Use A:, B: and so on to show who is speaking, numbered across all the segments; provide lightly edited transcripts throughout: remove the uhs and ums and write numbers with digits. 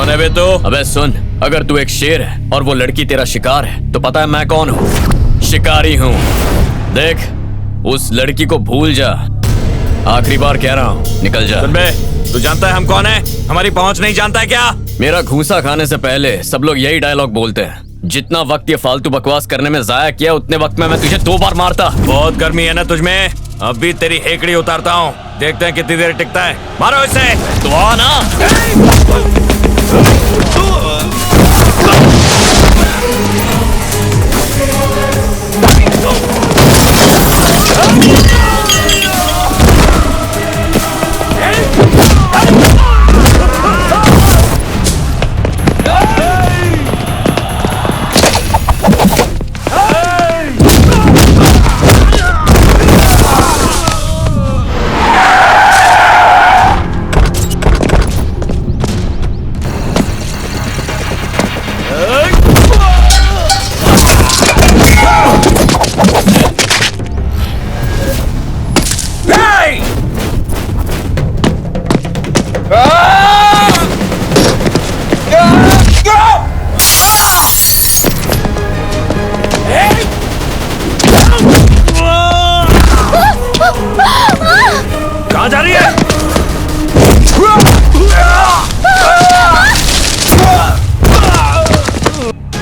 A: कौन है बे तू?
B: अबे सुन, अगर तू एक शेर है और वो लड़की तेरा शिकार है तो पता है मैं कौन हूँ? शिकारी हूँ। देख, उस लड़की को भूल जा। आखिरी बार कह रहा हूँ, निकल जा।
A: सुन बे, तू जानता है हम कौन है? हमारी पहुंच नहीं जानता है क्या?
B: मेरा घूसा खाने से पहले सब लोग यही डायलॉग बोलते हैं। जितना वक्त ये फालतू बकवास करने में जाया किया, उतने वक्त में मैं तुझे 2 बार मारता।
A: बहुत गर्मी है ना तुझमें? अभी तेरी हेकड़ी उतारता हूँ, देखते हैं कितनी देर टिकता है। मारो इसे।
B: तो आ ना।
A: कहाँ जा रही है?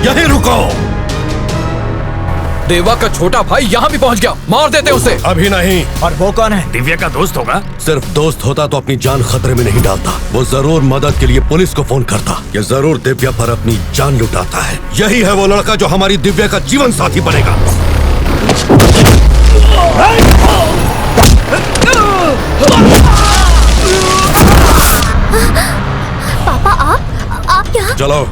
C: यहीं रुको।
D: देवा का छोटा भाई यहाँ भी पहुँच गया, मार देते उसे।
C: अभी नहीं।
A: और वो कौन है? दिव्या का दोस्त होगा।
C: सिर्फ दोस्त होता तो अपनी जान खतरे में नहीं डालता। वो जरूर मदद के लिए पुलिस को फोन करता। ये जरूर दिव्या पर अपनी जान लुटाता है। यही है वो लड़का जो हमारी दिव्या का जीवन साथी बनेगा।
E: पापा, आप क्या?
C: चलो।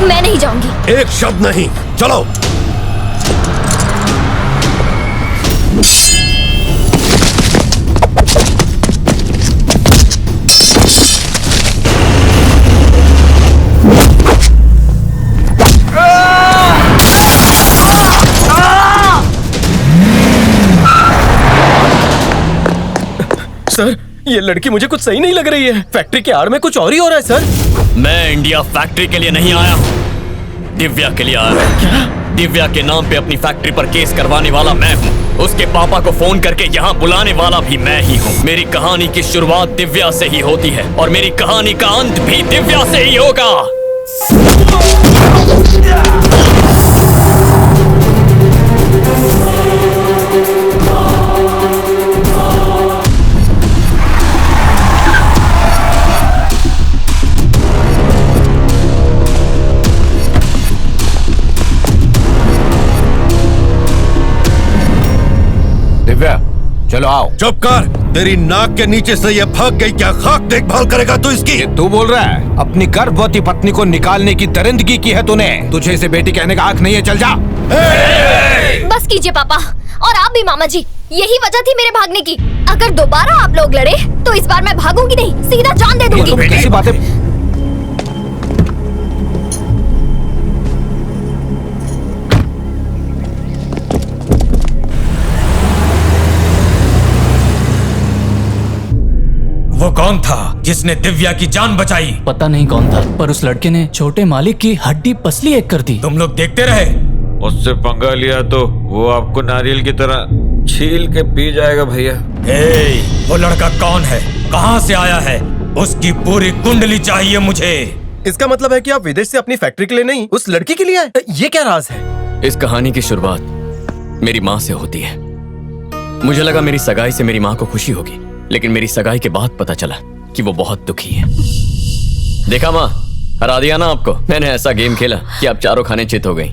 E: मैं नहीं जाऊंगी।
C: एक शब्द नहीं, चलो।
D: सर, ये लड़की मुझे कुछ सही नहीं लग रही है। फैक्ट्री के आड़ में कुछ और ही हो रहा है सर।
B: मैं इंडिया फैक्ट्री के लिए नहीं आया हूँ, दिव्या के लिए आया हूँ। क्या? दिव्या के नाम पे अपनी फैक्ट्री पर केस करवाने वाला मैं हूँ। उसके पापा को फोन करके यहाँ बुलाने वाला भी मैं ही हूँ। मेरी कहानी की शुरुआत दिव्या से ही होती है और मेरी कहानी का अंत भी दिव्या से ही होगा।
D: चलो आओ।
C: चुप कर। तेरी नाक के नीचे से ये भाग गई, क्या खाक देखभाल करेगा तू इसकी?
F: ये तू बोल रहा है? अपनी गर्भवती पत्नी को निकालने की दरिंदगी की है तूने। तुझे इसे बेटी कहने का हक नहीं है, चल जा।
E: बस कीजिए पापा, और आप भी मामा जी। यही वजह थी मेरे भागने की। अगर दोबारा आप लोग लड़े तो इस बार मैं भागूंगी नहीं, सीधा जान दे दूंगी।
F: तुम कैसी बातें?
A: वो कौन था जिसने दिव्या की जान बचाई?
G: पता नहीं कौन था, पर उस लड़के ने छोटे मालिक की हड्डी पसली एक कर दी।
A: तुम लोग देखते रहे। उससे पंगा लिया तो वो आपको नारियल की तरह छील के पी जाएगा भैया। वो लड़का कौन है, कहाँ से आया है? उसकी पूरी कुंडली चाहिए मुझे।
D: इसका मतलब है कि आप विदेश से अपनी फैक्ट्री के लिए नहीं, उस लड़की के लिए आए। ये क्या राज है?
B: इस कहानी की शुरुआत मेरी माँ से होती है। मुझे लगा मेरी सगाई से मेरी माँ को खुशी होगी, लेकिन मेरी सगाई के बाद पता चला कि वो बहुत दुखी है। देखा माँ, हरा दिया ना आपको। मैंने ऐसा गेम खेला कि आप चारों खाने चित हो गई।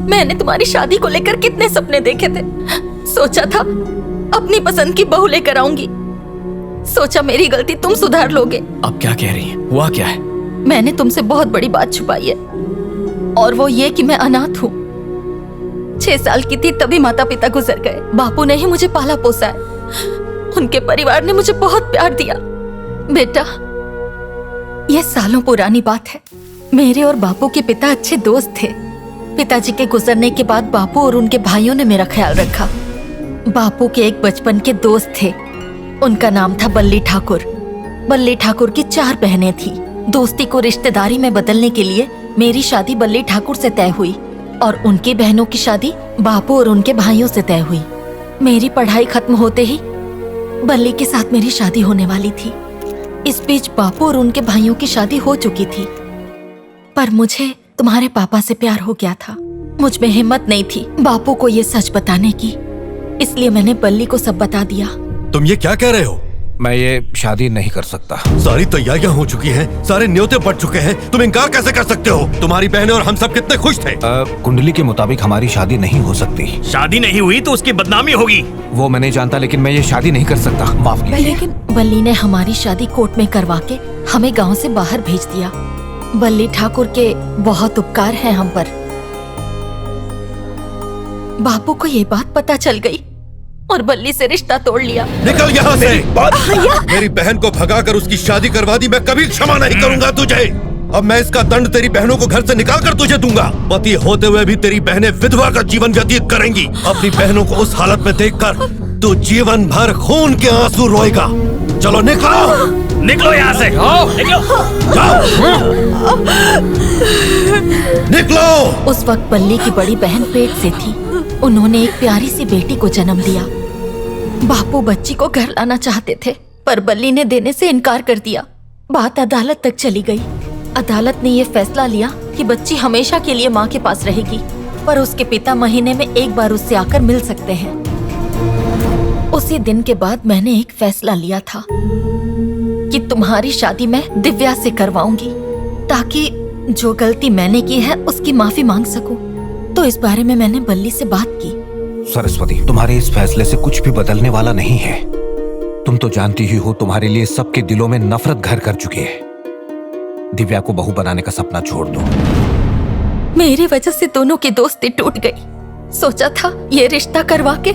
H: मैंने तुम्हारी शादी को लेकर कितने सपने देखे थे। सोचा था अपनी पसंद की बहू लेकर आऊंगी। सोचा मेरी गलती तुम सुधार लोगे।
B: अब क्या कह रही हैं? हुआ क्या है?
H: मैंने तुमसे बहुत बड़ी बात छुपाई है, और वो ये कि मैं अनाथ हूँ। 6 साल की थी तभी माता पिता गुजर गए। बापू ने ही मुझे पाला पोसा है। उनके परिवार ने मुझे बहुत प्यार दिया। बेटा, ये सालों पुरानी बात है। मेरे और बापू के पिता अच्छे दोस्त थे। पिताजी के गुजरने के बाद बापू और उनके भाइयों ने मेरा ख्याल रखा। बापू के एक बचपन के दोस्त थे, उनका नाम था बल्ली ठाकुर। बल्ली ठाकुर की 4 बहनें थी। दोस्ती को रिश्तेदारी में बदलने के लिए मेरी शादी बल्ली ठाकुर से तय हुई और उनकी बहनों की शादी बापू और उनके भाइयों से तय हुई। मेरी पढ़ाई खत्म होते ही बल्ली के साथ मेरी शादी होने वाली थी। इस बीच बापू और उनके भाइयों की शादी हो चुकी थी, पर मुझे तुम्हारे पापा से प्यार हो गया था। मुझ में हिम्मत नहीं थी बापू को ये सच बताने की, इसलिए मैंने बल्ली को सब बता दिया।
C: तुम ये क्या कह रहे हो?
F: मैं ये शादी नहीं कर सकता।
C: सारी तैयारियां हो चुकी हैं, सारे न्योते पड़ चुके हैं, तुम इनकार कैसे कर सकते हो? तुम्हारी बहनें और हम सब कितने खुश थे।
F: कुंडली के मुताबिक हमारी शादी नहीं हो सकती।
B: शादी नहीं हुई तो उसकी बदनामी होगी।
F: वो मैं नहीं जानता, लेकिन मैं ये शादी नहीं कर सकता। माफ कीजिए।
H: लेकिन बल्ली ने हमारी शादी कोर्ट में करवा के हमें गांव से बाहर भेज दिया। बल्ली ठाकुर के बहुत उपकार हैं हम पर। बापू को ये बात पता चल गई और बल्ली से रिश्ता तोड़ लिया।
C: निकल यहाँ से। मेरी बहन को भगाकर उसकी शादी करवा दी, मैं कभी क्षमा नहीं करूंगा तुझे। अब मैं इसका दंड तेरी बहनों को घर से निकाल कर तुझे दूंगा। पति होते हुए भी तेरी बहनें विधवा का जीवन व्यतीत करेंगी। अपनी बहनों को उस हालत में देखकर तू जीवन भर खून के आंसू रोएगा। चलो निकलो,
B: निकलो यहाँ से। निकलो,
C: जाओ, निकलो।
H: उस वक्त बल्ली की बड़ी बहन पेट से थी। उन्होंने एक प्यारी सी बेटी को जन्म दिया। बापू बच्ची को घर लाना चाहते थे, पर बल्ली ने देने से इनकार कर दिया। बात अदालत तक चली गई। अदालत ने ये फैसला लिया कि बच्ची हमेशा के लिए माँ के पास रहेगी, पर उसके पिता महीने में एक बार उससे आकर मिल सकते हैं। उसी दिन के बाद मैंने एक फैसला लिया था कि तुम्हारी शादी मैं दिव्या से करवाऊंगी, ताकि जो गलती मैंने की है उसकी माफी मांग सकूं। तो इस बारे में मैंने बल्ली से बात की।
F: सरस्वती, तुम्हारे इस फैसले से कुछ भी बदलने वाला नहीं है। तुम तो जानती ही हो, तुम्हारे लिए सबके दिलों में नफरत घर कर चुकी है। दिव्या को बहू बनाने का सपना छोड़ दो।
H: मेरी वजह से दोनों की दोस्ती टूट गई। सोचा था ये रिश्ता करवा के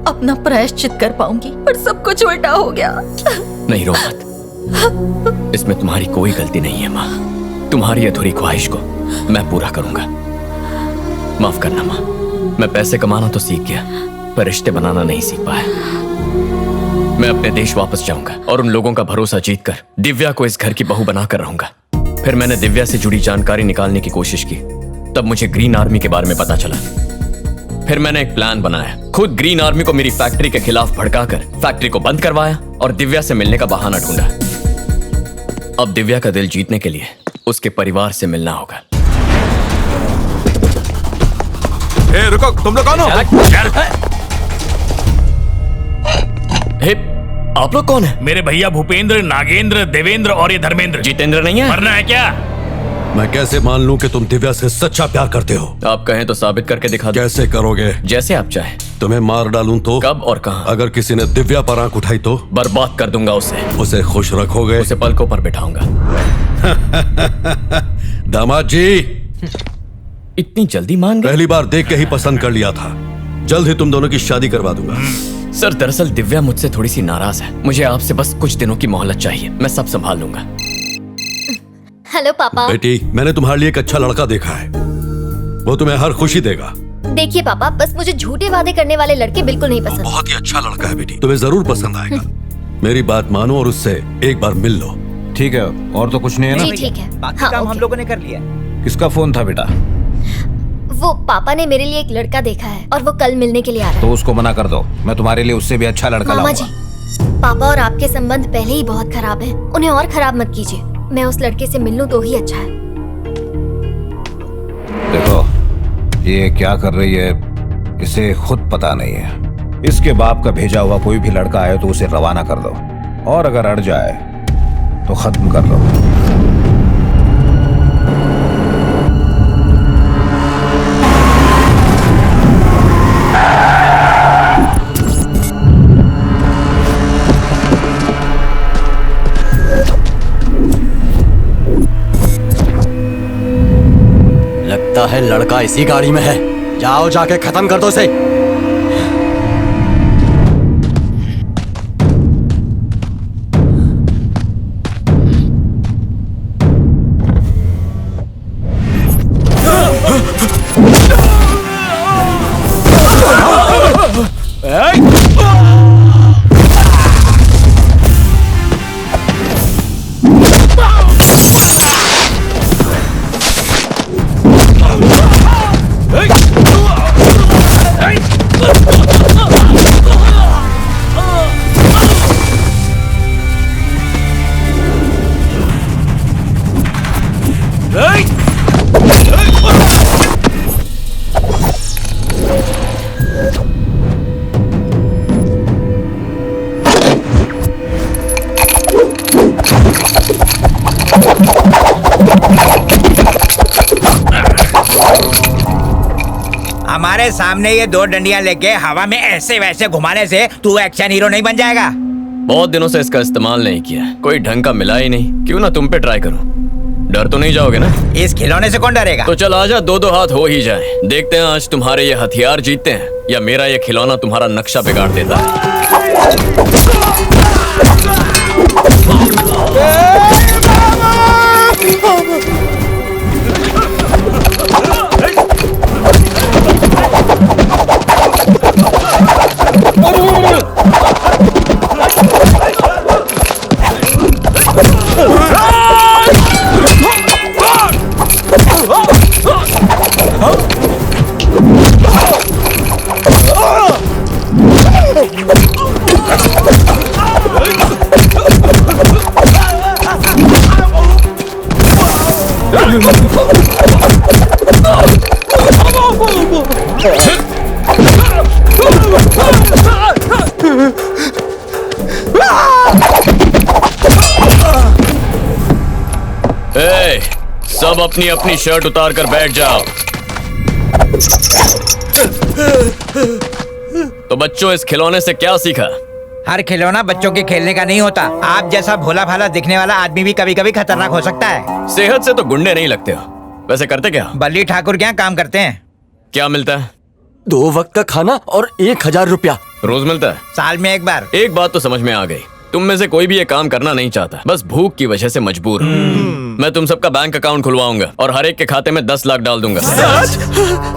H: अपना प्रायश्चित कर पाऊंगी, पर सब कुछ उल्टा हो गया।
B: नहीं रो मत, इसमें तुम्हारी कोई गलती नहीं है माँ। तुम्हारी अधूरी ख्वाहिश को मैं पूरा करूंगा। माफ करना माँ, मैं पैसे कमाना तो सीख गया, पर रिश्ते बनाना नहीं सीख पाया। मैं अपने देश वापस जाऊंगा और उन लोगों का भरोसा जीतकर दिव्या को इस घर की बहू बनाकर रहूंगा। फिर मैंने दिव्या से जुड़ी जानकारी निकालने की कोशिश की, तब मुझे ग्रीन आर्मी के बारे में पता चला। फिर मैंने एक प्लान बनाया, खुद ग्रीन आर्मी को मेरी फैक्ट्री के खिलाफ भड़काकर फैक्ट्री को बंद करवाया और दिव्या से मिलने का बहाना ढूंढा। अब दिव्या का दिल जीतने के लिए उसके परिवार से मिलना होगा।
C: ए, रुको, तुम लोग कौन हो?
B: आप लोग कौन है?
I: मेरे भैया भूपेंद्र, नागेंद्र, देवेंद्र और ये धर्मेंद्र।
B: जितेंद्र नहीं है?
I: मरना है क्या?
C: मैं कैसे मान लूं कि तुम दिव्या से सच्चा प्यार करते हो?
B: आप कहें तो साबित करके दिखा दो।
C: कैसे करोगे?
B: जैसे आप चाहें।
C: तुम्हें मार डालूं तो?
B: कब और कहां?
C: अगर किसी ने दिव्या पर आंख उठाई तो?
B: बर्बाद कर दूंगा उसे।
C: उसे खुश रखोगे?
B: उसे पलकों पर बिठाऊंगा।
C: दामाद जी,
B: इतनी जल्दी मान गए?
C: पहली बार देख के ही पसंद कर लिया था। जल्द ही तुम दोनों की शादी करवा दूंगा।
B: सर, दरअसल दिव्या मुझसे थोड़ी सी नाराज है। मुझे आपसे बस कुछ दिनों की मोहलत चाहिए, मैं सब संभाल लूंगा।
E: हेलो पापा।
C: बेटी, मैंने तुम्हारे लिए एक अच्छा लड़का देखा है, वो तुम्हें हर खुशी देगा।
E: देखिए पापा, बस मुझे झूठे वादे करने वाले लड़के बिल्कुल नहीं पसंद।
C: बहुत ही अच्छा लड़का है बेटी, तुम्हें जरूर पसंद आएगा। मेरी बात मानो और उससे एक बार मिल लो।
F: ठीक है, और तो कुछ नहीं है ना?
E: जी ठीक है।
J: बाकी
E: हाँ,
J: काम हम
E: ओके।
J: लोगों ने कर लिया।
F: किसका फोन था बेटा?
E: वो पापा ने मेरे लिए एक लड़का देखा है और वो कल मिलने के लिए आ रहा है।
F: तो उसको मना कर दो, मैं तुम्हारे लिए उससे भी अच्छा लड़का
E: मामा
F: लाऊंगा।
E: जी, पापा और आपके संबंध पहले ही बहुत खराब हैं, उन्हें और खराब मत कीजिए। मैं उस लड़के से मिल लूं तो ही अच्छा है।
F: देखो, ये क्या कर रही है इसे खुद पता नहीं है। इसके बाप का भेजा हुआ कोई भी लड़का आए तो उसे रवाना कर दो, और अगर अड़ जाए तो खत्म कर दो।
J: लगता है लड़का इसी गाड़ी में है। जाओ, जाके खत्म कर दो इसे।
K: हमारे सामने ये 2 डंडियां लेके हवा में ऐसे वैसे घुमाने से तू एक्शन हीरो नहीं बन जाएगा।
B: बहुत दिनों से इसका इस्तेमाल नहीं किया, कोई ढंग का मिला ही नहीं। क्यों ना तुम पे ट्राई करूं। डर तो नहीं जाओगे ना?
K: इस खिलौने से कौन डरेगा?
B: तो चल आजा, 2-2 हाथ हो ही जाए। देखते हैं आज तुम्हारे ये हथियार जीतते हैं या मेरा ये खिलौना तुम्हारा नक्शा बिगाड़ देता है। ए, सब अपनी अपनी शर्ट उतार कर बैठ जाओ। तो बच्चों, इस खिलौने से क्या सीखा?
K: हर खिलौना बच्चों के खेलने का नहीं होता। आप जैसा भोला भाला दिखने वाला आदमी भी कभी कभी खतरनाक हो सकता है।
B: सेहत से तो गुंडे नहीं लगते हो। वैसे करते क्या?
K: बल्ली ठाकुर क्या काम करते हैं?
B: क्या मिलता है?
J: 2 वक्त का खाना और 1000 रुपया
B: रोज मिलता है?
K: साल में 1 बार।
B: एक बात तो समझ में आ गई, तुम में से कोई भी ये काम करना नहीं चाहता, बस भूख की वजह से मजबूर हो। मैं तुम सबका बैंक अकाउंट खुलवाऊंगा और हर एक के खाते में 10 लाख डाल दूंगा।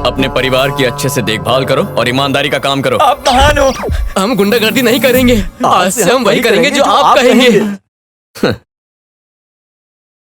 B: अपने परिवार की अच्छे से देखभाल करो और ईमानदारी का काम करो।
D: आप महान हो।
G: हम गुंडागर्दी नहीं करेंगे, आज से हम वही करेंगे जो आप कहेंगे।